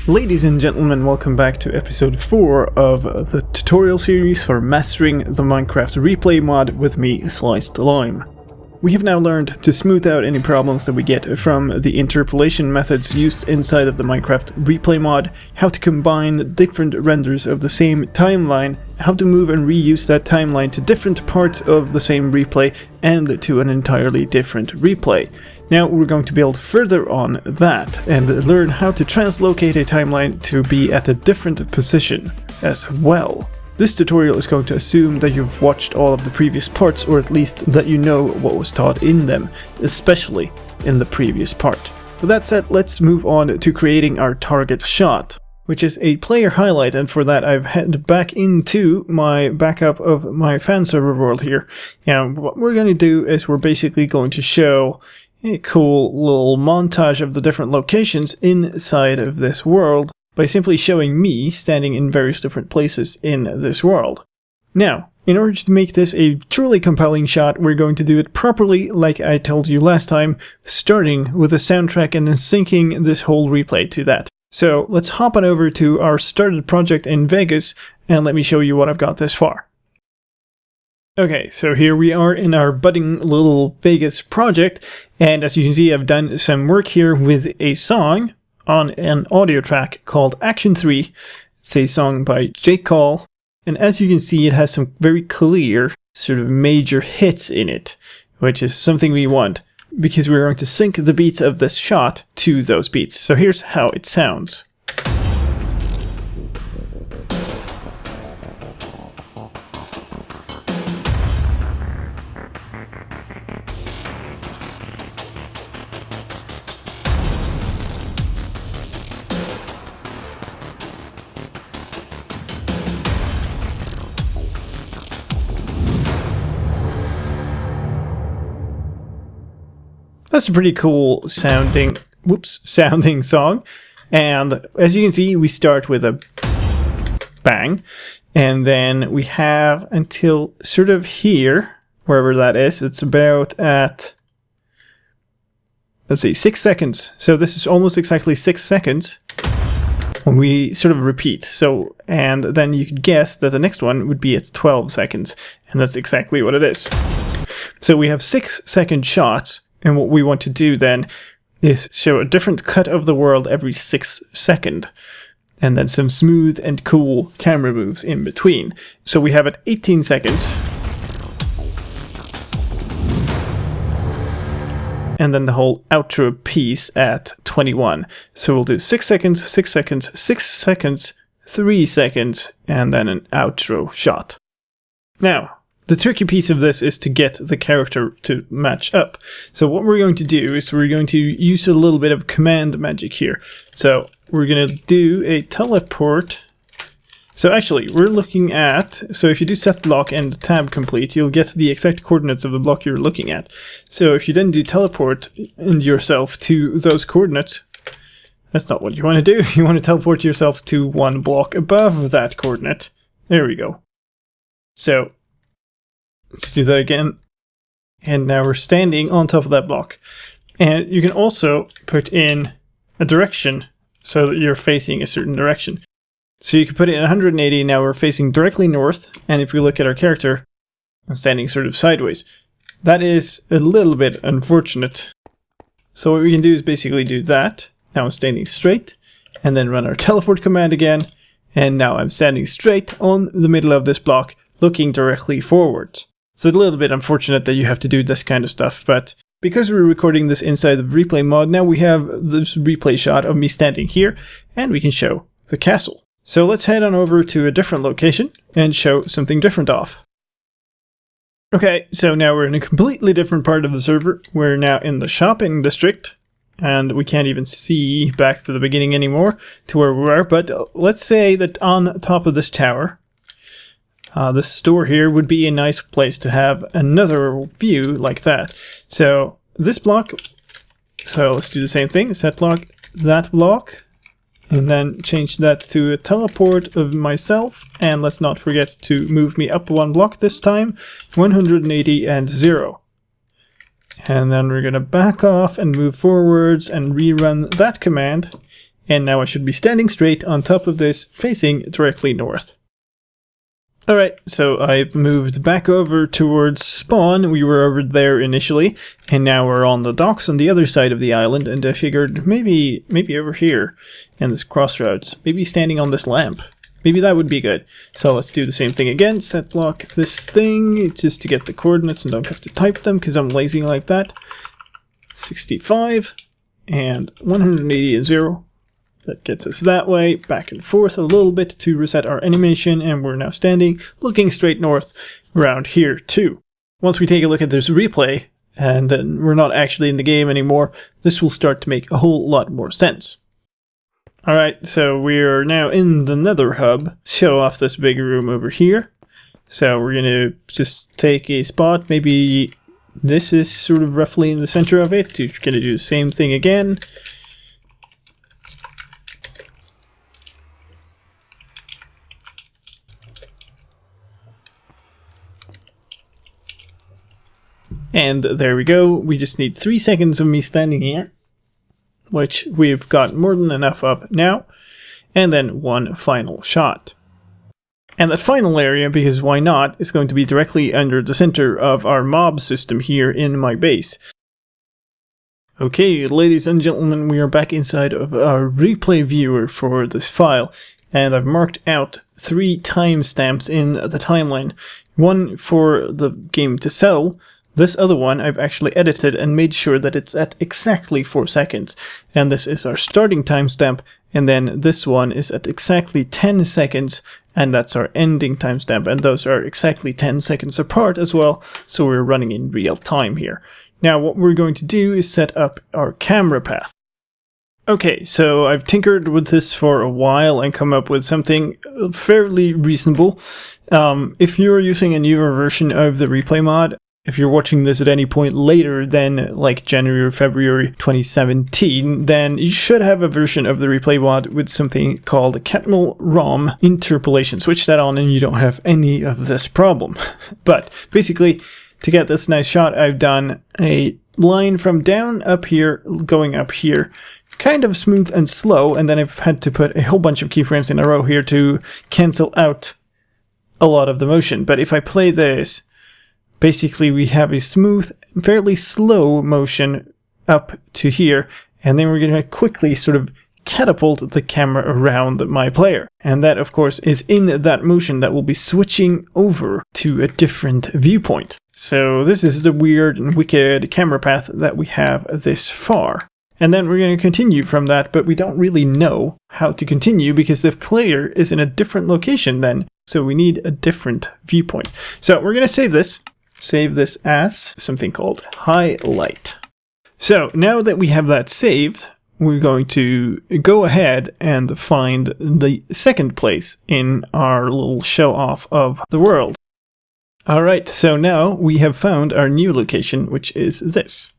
Ladies and gentlemen, welcome back to episode 4 of the tutorial series for mastering the Minecraft ReplayMod with me, Sliced Lime. We have now learned to smooth out any problems that we get from the interpolation methods used inside of the Minecraft ReplayMod, how to combine different renders of the same timeline, how to move and reuse that timeline to different parts of the same replay and to an entirely different replay. Now we're going to build further on that and learn how to translocate a timeline to be at a different position as well. This tutorial is going to assume that you've watched all of the previous parts, or at least that you know what was taught in them, especially in the previous part. With that said, let's move on to creating our target shot, which is a player highlight, and for that I've headed back into my backup of my fan server world here. And what we're going to do is we're basically going to show a cool little montage of the different locations inside of this world by simply showing me standing in various different places in this world. Now, in order to make this a truly compelling shot, we're going to do it properly like I told you last time, starting with a soundtrack and then syncing this whole replay to that. So let's hop on over to our started project in Vegas and let me show you what I've got this far. Okay, so here we are in our budding little Vegas project, and as you can see I've done some work here with a song on an audio track called Action 3. It's a song by Jake Call, and as you can see it has some very clear sort of major hits in it, which is something we want, because we're going to sync the beats of this shot to those beats. So here's how it sounds. That's a pretty cool sounding song, and as you can see we start with a bang, and then we have until sort of here, wherever that is, it's about at, let's see, 6 seconds, so this is almost exactly 6 seconds when we sort of repeat. So, and then you could guess that the next one would be at 12 seconds, and that's exactly what it is. So we have 6-second shots. And what we want to do then is show a different cut of the world every 6th second. And then some smooth and cool camera moves in between. So we have it 18 seconds. And then the whole outro piece at 21. So we'll do 6 seconds, 6 seconds, 6 seconds, 3 seconds, and then an outro shot. Now, the tricky piece of this is to get the character to match up. So what we're going to do is we're going to use a little bit of command magic here. So we're going to do a teleport. So actually, we're looking at, so if you do set block and tab complete, you'll get the exact coordinates of the block you're looking at. So if you then do teleport yourself to those coordinates, that's not what you want to do. You want to teleport yourself to one block above that coordinate. There we go. So let's do that again. And now we're standing on top of that block. And you can also put in a direction so that you're facing a certain direction. So you can put it in 180, now we're facing directly north, and if we look at our character, I'm standing sort of sideways. That is a little bit unfortunate. So what we can do is basically do that. Now I'm standing straight, and then run our teleport command again, and now I'm standing straight on the middle of this block, looking directly forwards. So it's a little bit unfortunate that you have to do this kind of stuff, but because we're recording this inside of ReplayMod, now we have this replay shot of me standing here, and we can show the castle. So let's head on over to a different location and show something different off. Okay, so now we're in a completely different part of the server. We're now in the shopping district, and we can't even see back to the beginning anymore to where we were, but let's say that on top of this tower, this store here would be a nice place to have another view like that. So this block, so let's do the same thing, set block, that block, and then change that to a teleport of myself, and let's not forget to move me up one block this time, 180 and 0. And then we're going to back off and move forwards and rerun that command, and now I should be standing straight on top of this, facing directly north. Alright, so I've moved back over towards spawn. We were over there initially, and now we're on the docks on the other side of the island, and I figured maybe over here, in this crossroads, maybe standing on this lamp. Maybe that would be good. So let's do the same thing again, set block this thing, just to get the coordinates and don't have to type them, because I'm lazy like that. 65, and 180 is 0. That gets us that way, back and forth a little bit to reset our animation, and we're now standing, looking straight north around here too. Once we take a look at this replay, and we're not actually in the game anymore, this will start to make a whole lot more sense. Alright, so we're now in the Nether Hub. Show off this big room over here. So we're gonna just take a spot, maybe this is sort of roughly in the center of it. We're gonna do the same thing again. And there we go. We just need 3 seconds of me standing here, which we've got more than enough of now, and then one final shot. And that final area, because why not, is going to be directly under the center of our mob system here in my base. Okay, ladies and gentlemen, we are back inside of our replay viewer for this file, and I've marked out 3 timestamps in the timeline. One for the game to sell. This other one I've actually edited and made sure that it's at exactly 4 seconds. And this is our starting timestamp, and then this one is at exactly 10 seconds, and that's our ending timestamp, and those are exactly 10 seconds apart as well, so we're running in real time here. Now what we're going to do is set up our camera path. Okay, so I've tinkered with this for a while and come up with something fairly reasonable. If you're using a newer version of the ReplayMod, if you're watching this at any point later than like January or February 2017, then you should have a version of the ReplayMod with something called a Catmull ROM Interpolation. Switch that on and you don't have any of this problem. But basically, to get this nice shot, I've done a line from down up here, going up here, kind of smooth and slow, and then I've had to put a whole bunch of keyframes in a row here to cancel out a lot of the motion. But if I play this, basically we have a smooth, fairly slow motion up to here, and then we're going to quickly sort of catapult the camera around my player. And that, of course, is in that motion that will be switching over to a different viewpoint. So this is the weird and wicked camera path that we have this far. And then we're going to continue from that, but we don't really know how to continue because the player is in a different location then, so we need a different viewpoint. So we're going to save this. Save this as something called highlight. So now that we have that saved, we're going to go ahead and find the second place in our little show off of the world. Alright, so now we have found our new location, which is this.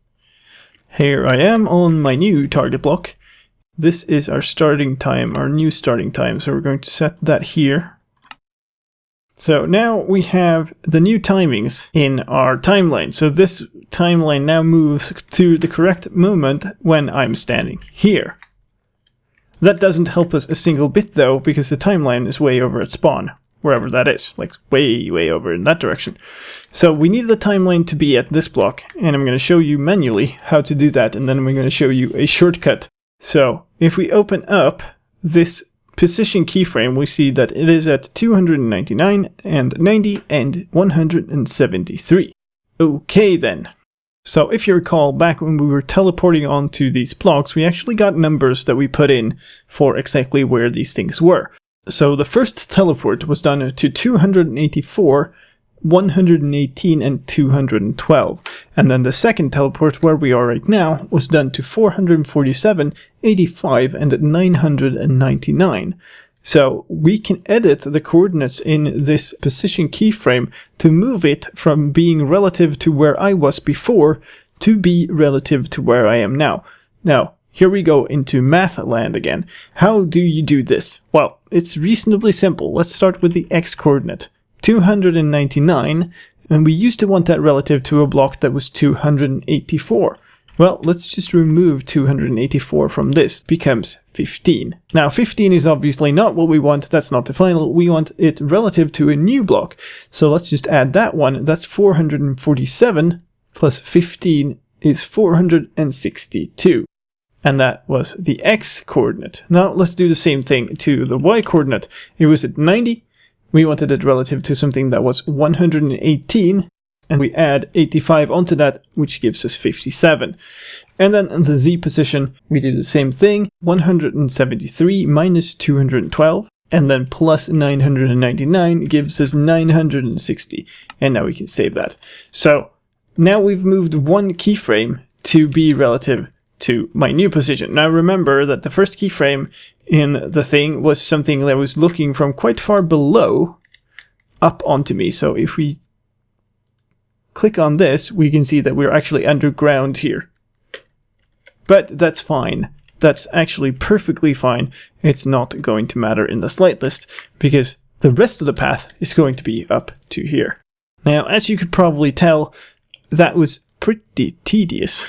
Here I am on my new target block. This is our starting time, our new starting time, so we're going to set that here. So now we have the new timings in our timeline. So this timeline now moves to the correct moment when I'm standing here. That doesn't help us a single bit though, because the timeline is way over at spawn, wherever that is, like way over in that direction. So we need the timeline to be at this block, and I'm going to show you manually how to do that, and then we're going to show you a shortcut. So if we open up this position keyframe, we see that it is at 299 and 90 and 173. Okay then. So if you recall, back when we were teleporting onto these blocks, we actually got numbers that we put in for exactly where these things were. So the first teleport was done to 284, 118 and 212. And then the second teleport, where we are right now, was done to 447, 85 and 999. So we can edit the coordinates in this position keyframe to move it from being relative to where I was before to be relative to where I am now. Now, here we go into math land again. How do you do this? Well, it's reasonably simple. Let's start with the x coordinate. 299, and we used to want that relative to a block that was 284. Well, let's just remove 284 from this. It becomes 15. Now, 15 is obviously not what we want. That's not the final. We want it relative to a new block. So let's just add that one. That's 447 plus 15 is 462. And that was the x coordinate. Now, let's do the same thing to the y coordinate. It was at 90. We wanted it relative to something that was 118. And we add 85 onto that, which gives us 57. And then in the z position, we do the same thing. 173 minus 212, and then plus 999 gives us 960. And now we can save that. So now we've moved one keyframe to be relative to my new position. Now remember that the first keyframe in the thing was something that was looking from quite far below up onto me. So if we click on this, we can see that we're actually underground here. But that's fine. That's actually perfectly fine. It's not going to matter in the slightest, because the rest of the path is going to be up to here. Now, as you could probably tell, that was pretty tedious.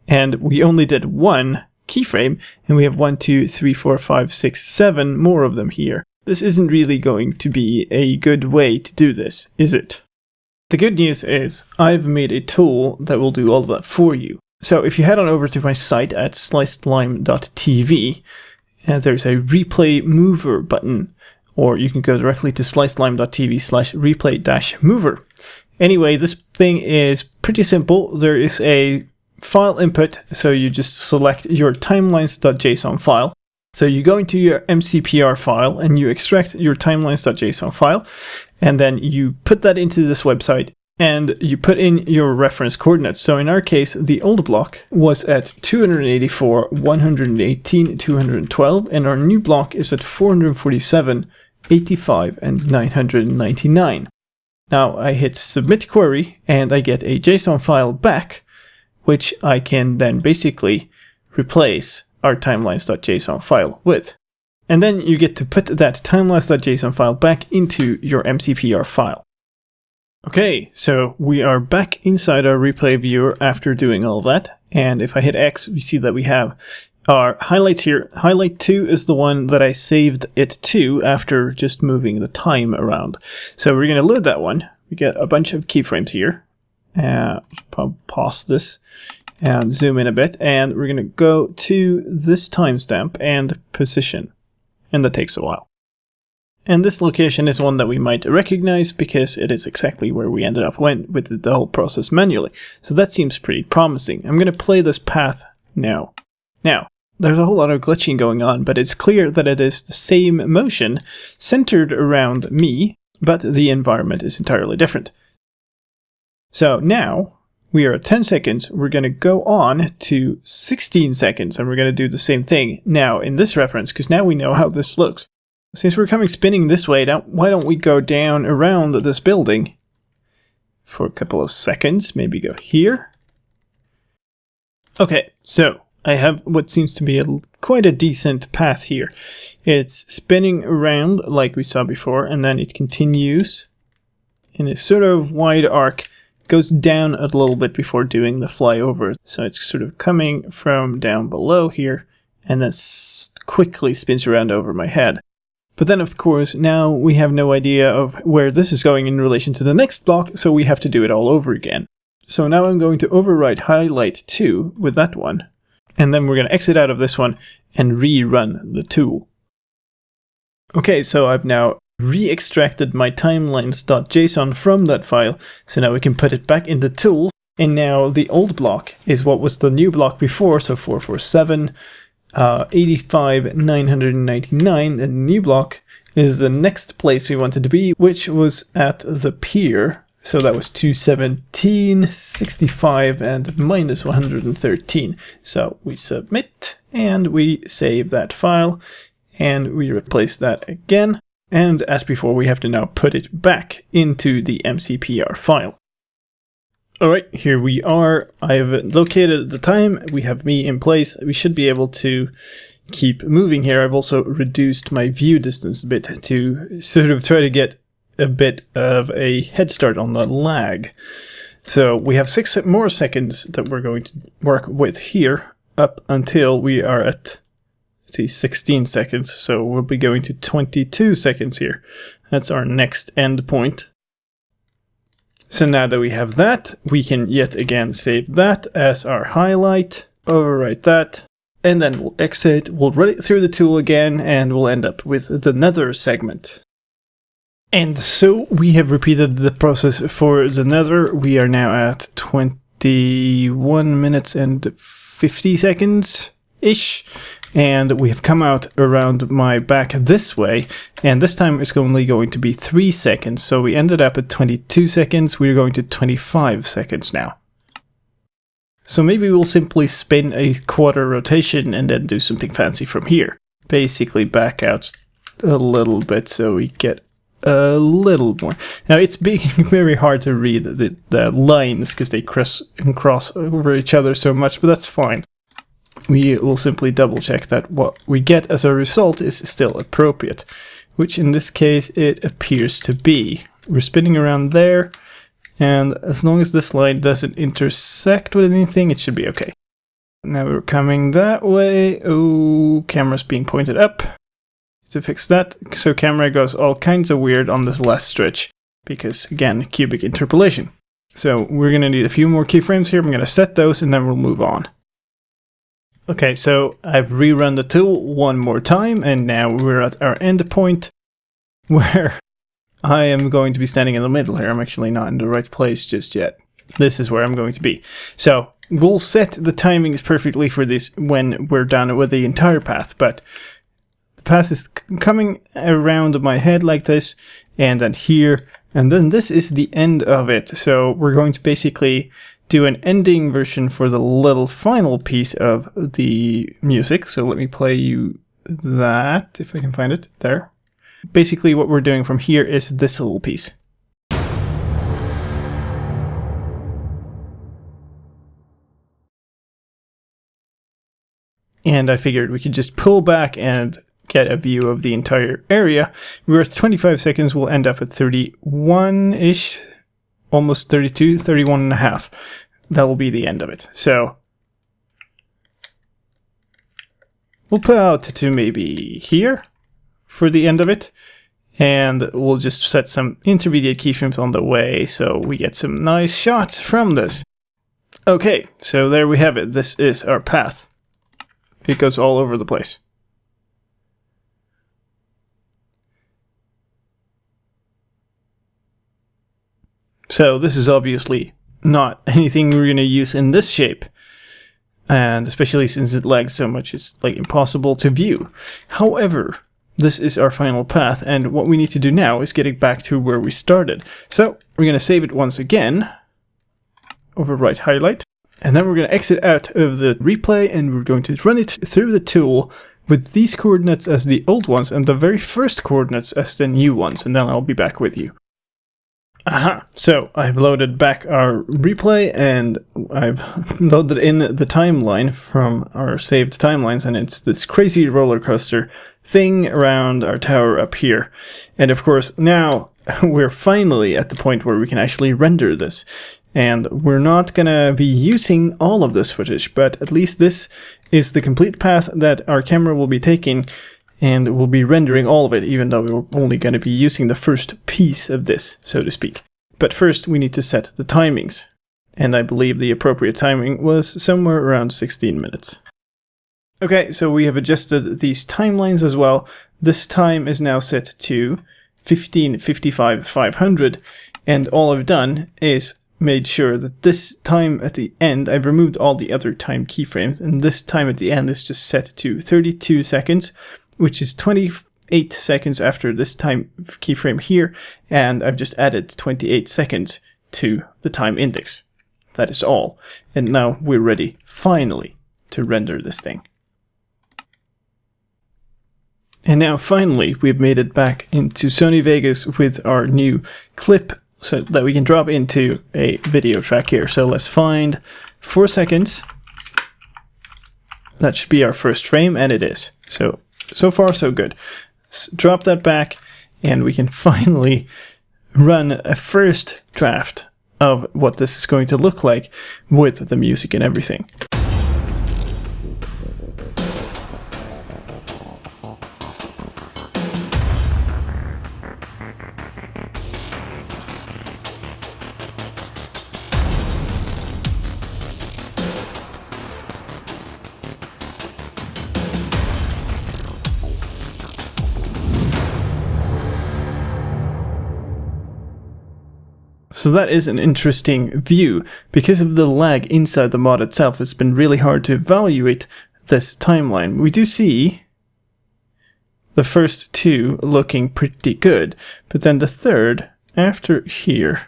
And we only did one keyframe, and we have 1, 2, 3, 4, 5, 6, 7 more of them here. This isn't really going to be a good way to do this, is it? The good news is I've made a tool that will do all of that for you. So if you head on over to my site at slicedlime.tv, there's a replay mover button, or you can go directly to slicedlime.tv/replay-mover. Anyway, this thing is pretty simple. There is a file input, so you just select your timelines.json file. So you go into your MCPR file and you extract your timelines.json file, and then you put that into this website and you put in your reference coordinates. So in our case, the old block was at 284, 118, 212, and our new block is at 447, 85, and 999. Now I hit submit query and I get a JSON file back, which I can then basically replace our timelines.json file with. And then you get to put that timelines.json file back into your MCPR file. Okay, so we are back inside our replay viewer after doing all that. And if I hit X, we see that we have our highlights here. Highlight 2 is the one that I saved it to after just moving the time around. So we're going to load that one. We get a bunch of keyframes here. Pause this and zoom in a bit, and we're going to go to this timestamp and position, and that takes a while. And this location is one that we might recognize because it is exactly where we ended up with the whole process manually. So that seems pretty promising. I'm going to play this path now. Now, there's a whole lot of glitching going on, but it's clear that it is the same motion centered around me, but the environment is entirely different. So now we are at 10 seconds. We're going to go on to 16 seconds and we're going to do the same thing now in this reference, because now we know how this looks. Since we're coming spinning this way, why don't we go down around this building for a couple of seconds, maybe go here. Okay, so I have what seems to be quite a decent path here. It's spinning around like we saw before, and then it continues in a sort of wide arc. Goes down a little bit before doing the flyover. So it's sort of coming from down below here and then quickly spins around over my head. But then of course now we have no idea of where this is going in relation to the next block, so we have to do it all over again. So now I'm going to overwrite highlight 2 with that one, and then we're going to exit out of this one and rerun the tool. Okay, so I've now re-extracted my timelines.json from that file, so now we can put it back in the tool, and now the old block is what was the new block before, so 447, 85, 999, and the new block is the next place we wanted to be, which was at the pier, so that was 217, 65, and minus 113. So we submit, and we save that file, and we replace that again. And as before, we have to now put it back into the MCPR file. Alright, here we are. I've located the time. We have me in place. We should be able to keep moving here. I've also reduced my view distance a bit to sort of try to get a bit of a head start on the lag. So we have 6 more seconds that we're going to work with here up until we are at, let's see, 16 seconds. So we'll be going to 22 seconds here. That's our next end point. So now that we have that, we can yet again save that as our highlight, overwrite that, and then we'll exit, we'll run it through the tool again, and we'll end up with the Nether segment. And so we have repeated the process for the Nether. We are now at 21 minutes and 50 seconds-ish. And we have come out around my back this way. And this time it's only going to be 3 seconds. So we ended up at 22 seconds. We're going to 25 seconds now. So maybe we'll simply spin a quarter rotation and then do something fancy from here. Basically back out a little bit so we get a little more. Now it's being very hard to read the lines because they cross over each other so much, but that's fine. We will simply double check that what we get as a result is still appropriate, which in this case it appears to be. We're spinning around there, and as long as this line doesn't intersect with anything, it should be okay. Now we're coming that way. Oh, camera's being pointed up. To fix that, so camera goes all kinds of weird on this last stretch, because again, cubic interpolation. So we're going to need a few more keyframes here. I'm going to set those and then we'll move on. Okay, so I've rerun the tool one more time, and now we're at our end point where I am going to be standing in the middle here. I'm actually not in the right place just yet. This is where I'm going to be. So we'll set the timings perfectly for this when we're done with the entire path, but path is coming around my head like this, and then here, and then this is the end of it. So we're going to basically do an ending version for the little final piece of the music. So let me play you that, if I can find it, there. Basically what we're doing from here is this little piece. And I figured we could just pull back and get a view of the entire area. We're at 25 seconds, we'll end up at 31-ish, almost 32, 31 and a half. That will be the end of it. So we'll put out to maybe here for the end of it, and we'll just set some intermediate keyframes on the way so we get some nice shots from this. Okay, so there we have it. This is our path. It goes all over the place. So this is obviously not anything we're going to use in this shape, and especially since it lags so much, it's like impossible to view. However, this is our final path, and what we need to do now is get it back to where we started. So we're going to save it once again, overwrite highlight, and then we're going to exit out of the replay, and we're going to run it through the tool with these coordinates as the old ones and the very first coordinates as the new ones, and then I'll be back with you. Aha! So I've loaded back our replay, and I've loaded in the timeline from our saved timelines, and it's this crazy roller coaster thing around our tower up here. And of course now we're finally at the point where we can actually render this. And we're not gonna be using all of this footage, but at least this is the complete path that our camera will be taking, and we'll be rendering all of it, even though we're only going to be using the first piece of this, so to speak. But first we need to set the timings, and I believe the appropriate timing was somewhere around 16 minutes. Okay, so we have adjusted these timelines as well. This time is now set to 15:55:500, and all I've done is made sure that this time at the end, I've removed all the other time keyframes, and this time at the end is just set to 32 seconds, which is 28 seconds after this time keyframe here, and I've just added 28 seconds to the time index. That is all. And now we're ready, finally, to render this thing. And now finally, we've made it back into Sony Vegas with our new clip so that we can drop into a video track here. So let's find 4 seconds. That should be our first frame, and it is. So far so good. Let's drop that back, and we can finally run a first draft of what this is going to look like with the music and everything. So that is an interesting view. Because of the lag inside the mod itself, it's been really hard to evaluate this timeline. We do see the first two looking pretty good, but then the third, after here,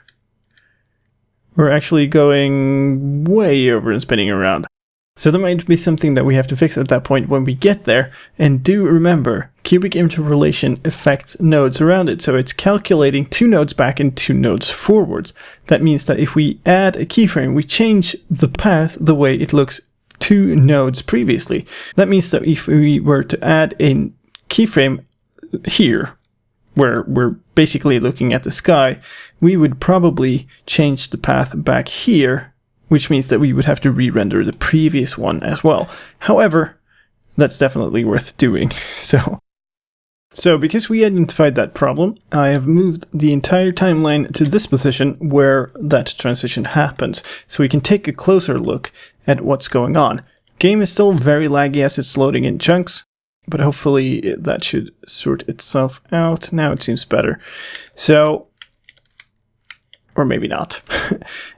we're actually going way over and spinning around. So that might be something that we have to fix at that point when we get there. And do remember, cubic interpolation affects nodes around it. So it's calculating 2 nodes back and 2 nodes forwards. That means that if we add a keyframe, we change the path the way it looks 2 nodes previously. That means that if we were to add a keyframe here, where we're basically looking at the sky, we would probably change the path back here, which means that we would have to re-render the previous one as well. However, that's definitely worth doing. So because we identified that problem, I have moved the entire timeline to this position where that transition happens, so we can take a closer look at what's going on. Game is still very laggy as it's loading in chunks, but hopefully that should sort itself out. Now it seems better. So, or maybe not.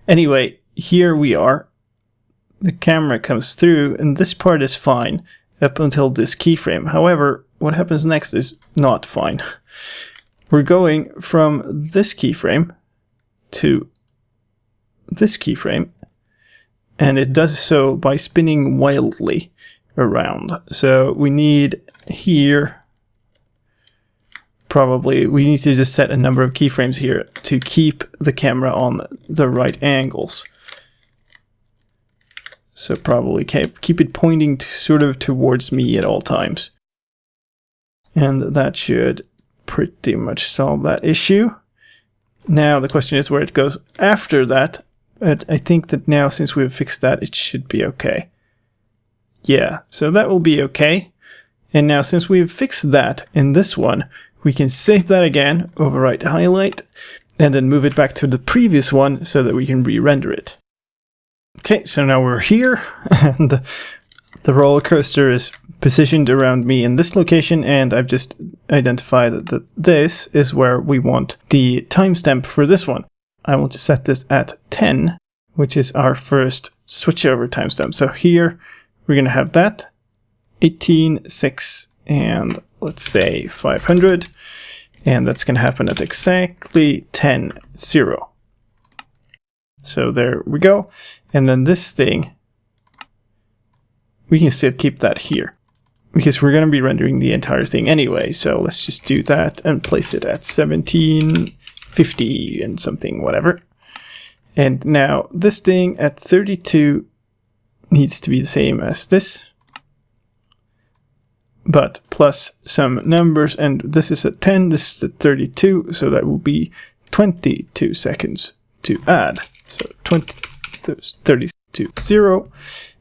Anyway, here we are. The camera comes through, and this part is fine up until this keyframe. However, what happens next is not fine. We're going from this keyframe to this keyframe, and it does so by spinning wildly around. So we need here, probably, we need to just set a number of keyframes here to keep the camera on the right angles. So probably keep it pointing sort of towards me at all times. And that should pretty much solve that issue. Now the question is where it goes after that. But I think that now, since we've fixed that, it should be okay. Yeah, so that will be okay. And now since we've fixed that in this one, we can save that again, overwrite highlight, and then move it back to the previous one so that we can re-render it. Okay, so now we're here, and the roller coaster is positioned around me in this location, and I've just identified that this is where we want the timestamp for this one. I want to set this at 10, which is our first switchover timestamp. So here we're going to have that 18:6 and let's say 500, and that's going to happen at exactly 10:0. So there we go. And then this thing, we can still keep that here because we're going to be rendering the entire thing anyway. So let's just do that and place it at 1750 and something, whatever. And now this thing at 32 needs to be the same as this, but plus some numbers. And this is at 10, this is at 32, so that will be 22 seconds to add. So 32, 0,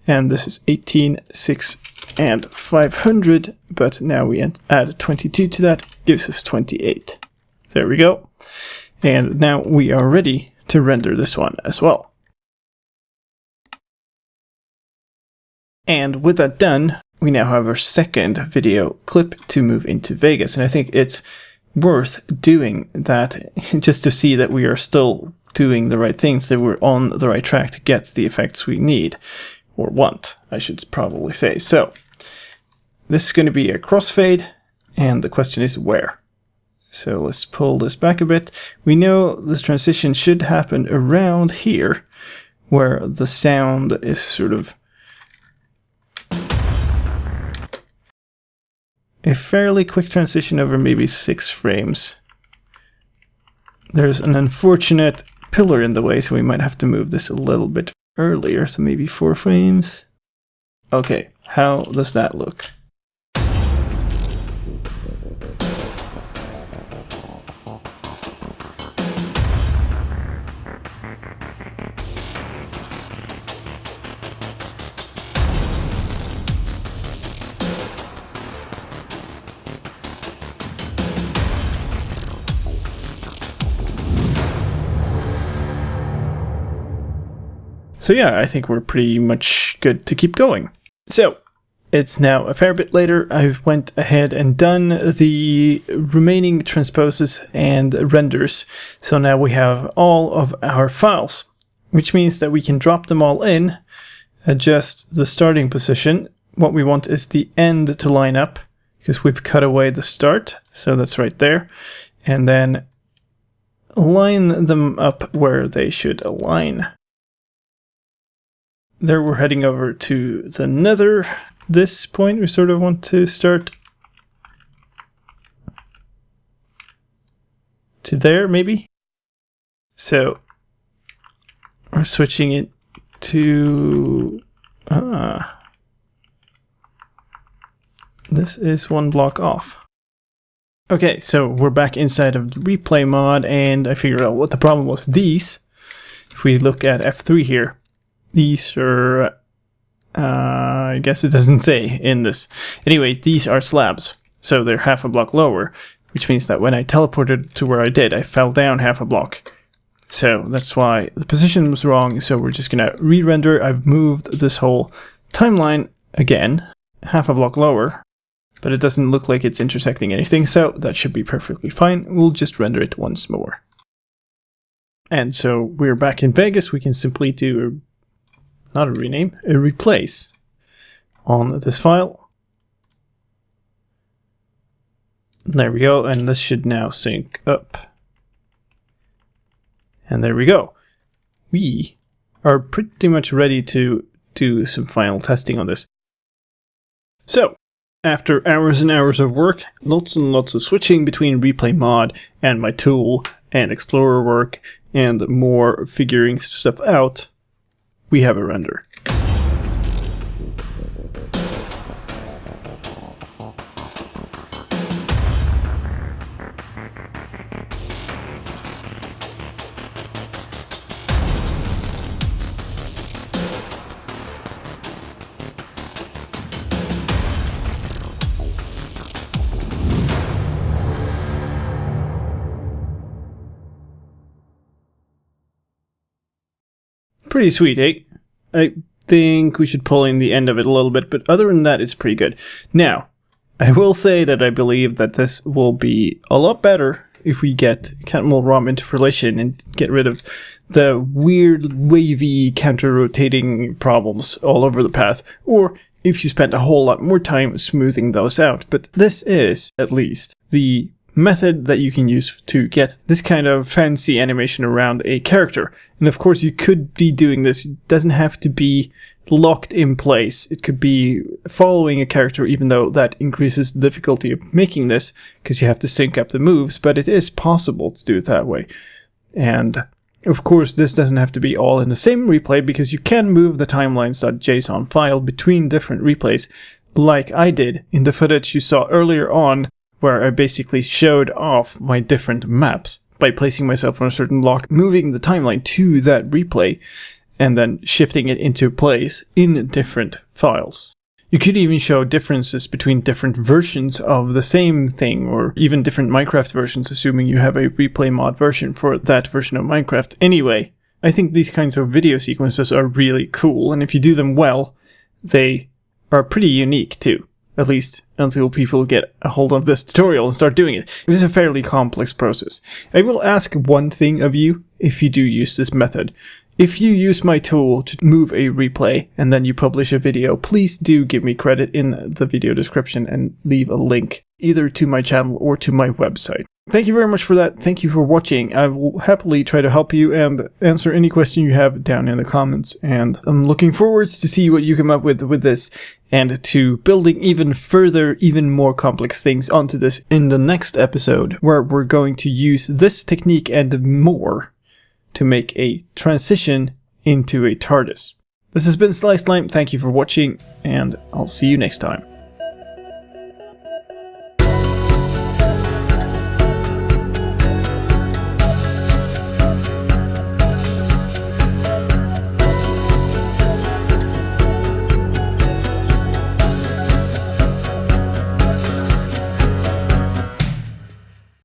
and this is 18:6 and 500, but now we add 22 to that, gives us 28. There we go. And now we are ready to render this one as well. And with that done, we now have our second video clip to move into Vegas, and I think it's worth doing that just to see that we are still doing the right things, that we're on the right track to get the effects we need, or want, I should probably say. So this is going to be a crossfade, and the question is where. So let's pull this back a bit. We know this transition should happen around here, where the sound is sort of a fairly quick transition over maybe 6 frames. There's an unfortunate pillar in the way, so we might have to move this a little bit earlier, so maybe 4 frames. Okay, how does that look? So yeah, I think we're pretty much good to keep going. So, it's now a fair bit later. I've went ahead and done the remaining transposes and renders. So now we have all of our files, which means that we can drop them all in, adjust the starting position. What we want is the end to line up, because we've cut away the start. So that's right there. And then line them up where they should align. There we're heading over to the Nether. This point we sort of want to start to there, maybe. So we're switching it to this is one block off. Okay, so we're back inside of the replay mod, and I figured out what the problem was. These, if we look at F3 here, these are, I guess it doesn't say in this. Anyway, these are slabs, so they're half a block lower, which means that when I teleported to where I did, I fell down half a block. So that's why the position was wrong, so we're just gonna re-render. I've moved this whole timeline again, half a block lower, but it doesn't look like it's intersecting anything, so that should be perfectly fine. We'll just render it once more. And so we're back in Vegas. We can simply do not a rename, a replace on this file. There we go, and this should now sync up. And there we go. We are pretty much ready to do some final testing on this. So, after hours and hours of work, lots and lots of switching between ReplayMod and my tool and Explorer work and more figuring stuff out, we have a render. Pretty sweet, eh? I think we should pull in the end of it a little bit, but other than that, it's pretty good. Now, I will say that I believe that this will be a lot better if we get more ROM interpolation and get rid of the weird, wavy, counter-rotating problems all over the path, or if you spend a whole lot more time smoothing those out. But this is, at least, the method that you can use to get this kind of fancy animation around a character. And of course you could be doing this, it doesn't have to be locked in place. It could be following a character, even though that increases the difficulty of making this because you have to sync up the moves, but it is possible to do it that way. And of course this doesn't have to be all in the same replay, because you can move the timelines.json file between different replays, like I did in the footage you saw earlier on, where I basically showed off my different maps by placing myself on a certain block, moving the timeline to that replay, and then shifting it into place in different files. You could even show differences between different versions of the same thing, or even different Minecraft versions, assuming you have a ReplayMod version for that version of Minecraft. Anyway, I think these kinds of video sequences are really cool, and if you do them well, they are pretty unique too. At least until people get a hold of this tutorial and start doing it. It is a fairly complex process. I will ask one thing of you if you do use this method. If you use my tool to move a replay and then you publish a video, please do give me credit in the video description and leave a link either to my channel or to my website. Thank you very much for that. Thank you for watching. I will happily try to help you and answer any question you have down in the comments. And I'm looking forward to see what you come up with this, and to building even further, even more complex things onto this in the next episode, where we're going to use this technique and more to make a transition into a TARDIS. This has been Sly Slime. Thank you for watching, and I'll see you next time.